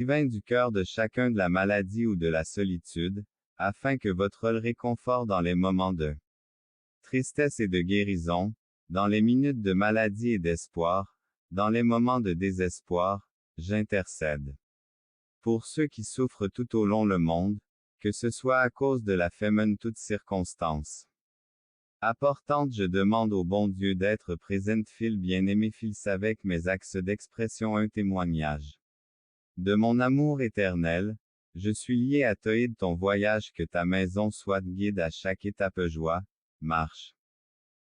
divin du cœur de chacun de la maladie ou de la solitude, afin que votre réconfort dans les moments de tristesse et de guérison, dans les minutes de maladie et d'espoir, dans les moments de désespoir, j'intercède. Pour ceux qui souffrent tout au long le monde, que ce soit à cause de la famine toute circonstance apportante, je demande au bon Dieu d'être présent, fil bien-aimé, fils avec mes axes d'expression un témoignage de mon amour éternel. Je suis lié à toi de ton voyage, que ta maison soit guide à chaque étape, joie, marche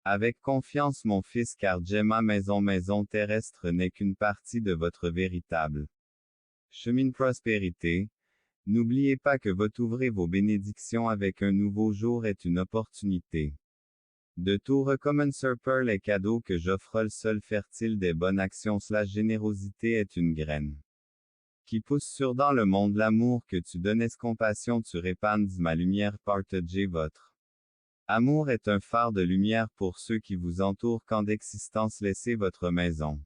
avec confiance mon fils, car ma maison terrestre n'est qu'une partie de votre véritable chemin de prospérité. N'oubliez pas que votre ouvrez vos bénédictions avec un nouveau jour est une opportunité de tout recommencer. Les cadeaux que j'offre, le sol fertile des bonnes actions, la générosité est une graine qui pousse sur dans le monde. L'amour que tu donnes, compassion tu répands, ma lumière, partagez votre amour est un phare de lumière pour ceux qui vous entourent. Quand d'existence laissez votre maison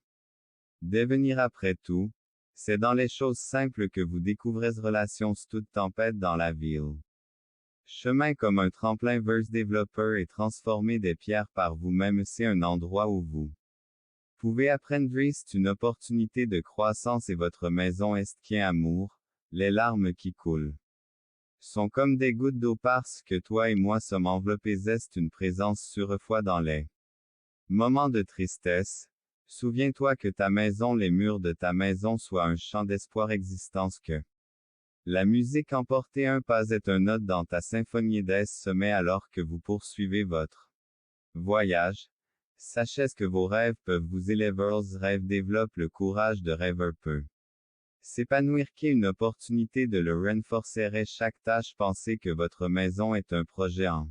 devenir après tout, c'est dans les choses simples que vous découvrez relations toute tempête dans la ville. Chemin comme un tremplin verse développeur et transformer des pierres par vous-même, c'est un endroit où vous pouvez apprendre, c'est une opportunité de croissance et votre maison est qui est amour. Les larmes qui coulent sont comme des gouttes d'eau parce que toi et moi sommes enveloppés, est une présence sur foi dans les moments de tristesse. Souviens-toi que ta maison, les murs de ta maison soient un champ d'espoir existence, que la musique emportée un pas est un note dans ta symphonie des sommets alors que vous poursuivez votre voyage. Sachez que vos rêves peuvent vous élever, rêve développe le courage de rêver peut s'épanouir, qui est une opportunité de le renforcer chaque tâche. Pensez que votre maison est un projet en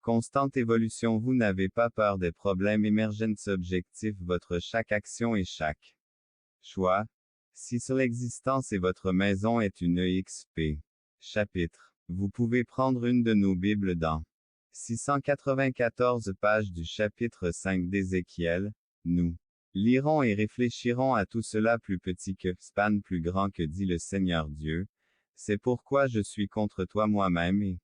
constante évolution. Vous n'avez pas peur des problèmes émergents objectifs, votre chaque action et chaque choix. Si sur l'existence et votre maison est une EXP. Chapitre. Vous pouvez prendre une de nos Bibles dans 694 pages du chapitre 5 d'Ézéchiel. Nous lirons et réfléchirons à tout cela. Plus petit que, span plus grand que, dit le Seigneur Dieu. C'est pourquoi je suis contre toi moi-même et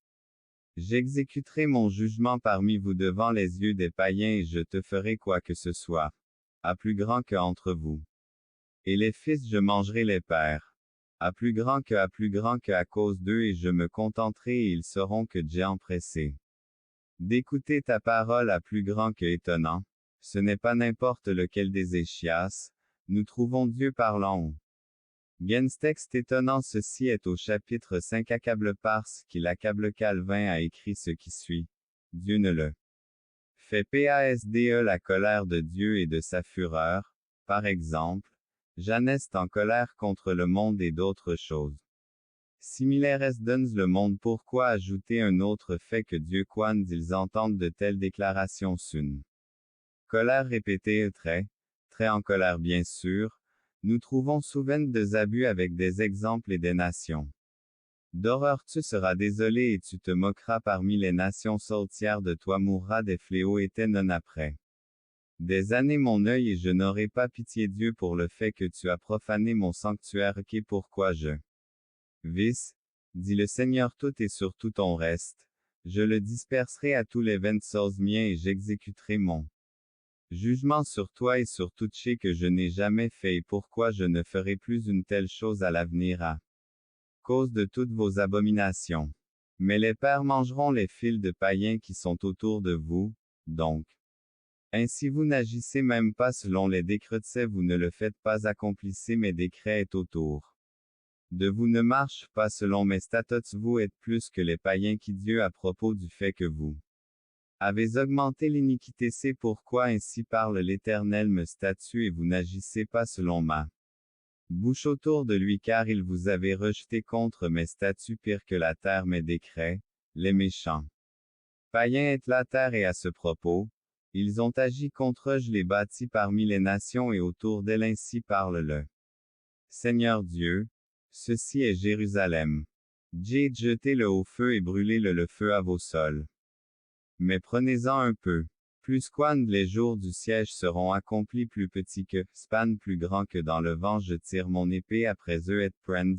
j'exécuterai mon jugement parmi vous devant les yeux des païens, et je te ferai quoi que ce soit à plus grand que entre vous. Et les fils je mangerai les pères à plus grand que à cause d'eux, et je me contenterai et ils sauront que j'ai empressé d'écouter ta parole à plus grand que étonnant. Ce n'est pas n'importe lequel des Échias. Nous trouvons Dieu parlant au texte étonnant. Ceci est au chapitre 5. Accable parce qu'il accable. Calvin a écrit ce qui suit. Dieu ne le fait pasde la colère de Dieu et de sa fureur. Par exemple, Jeanne est en colère contre le monde et d'autres choses similaires donne le monde. Pourquoi ajouter un autre fait que Dieu quand ils entendent de telles déclarations une colère répétée, très en colère bien sûr. Nous trouvons souvent des abus avec des exemples et des nations d'horreur. Tu seras désolé et tu te moqueras parmi les nations sautières de toi, mourra des fléaux et non après des années mon œil, et je n'aurai pas pitié Dieu pour le fait que tu as profané mon sanctuaire. Qu'est pourquoi je vis, dit le Seigneur, tout et sur tout ton reste, je le disperserai à tous les 20 miens et j'exécuterai mon jugement sur toi et sur tout ce que je n'ai jamais fait, et pourquoi je ne ferai plus une telle chose à l'avenir à cause de toutes vos abominations. Mais les pères mangeront les fils de païens qui sont autour de vous, donc. Ainsi vous n'agissez même pas selon les décrets, vous ne le faites pas, accomplissez mes décrets est autour de vous, ne marche pas selon mes statuts. Vous êtes plus que les païens qui Dieu à propos du fait que vous avez augmenté l'iniquité. C'est pourquoi ainsi parle l'Éternel me statue et vous n'agissez pas selon ma bouche autour de lui, car il vous avait rejeté contre mes statuts, pire que la terre mes décrets. Les méchants païens est la terre, et à ce propos, ils ont agi contre eux, je les bâtis parmi les nations et autour d'elle. Ainsi parle le Seigneur Dieu. Ceci est Jérusalem. J'ai jeté le au feu et brûlé le feu à vos sols. Mais prenez-en un peu plus quand les jours du siège seront accomplis. Plus petit que, span plus grand que dans le vent, je tire mon épée après eux et prends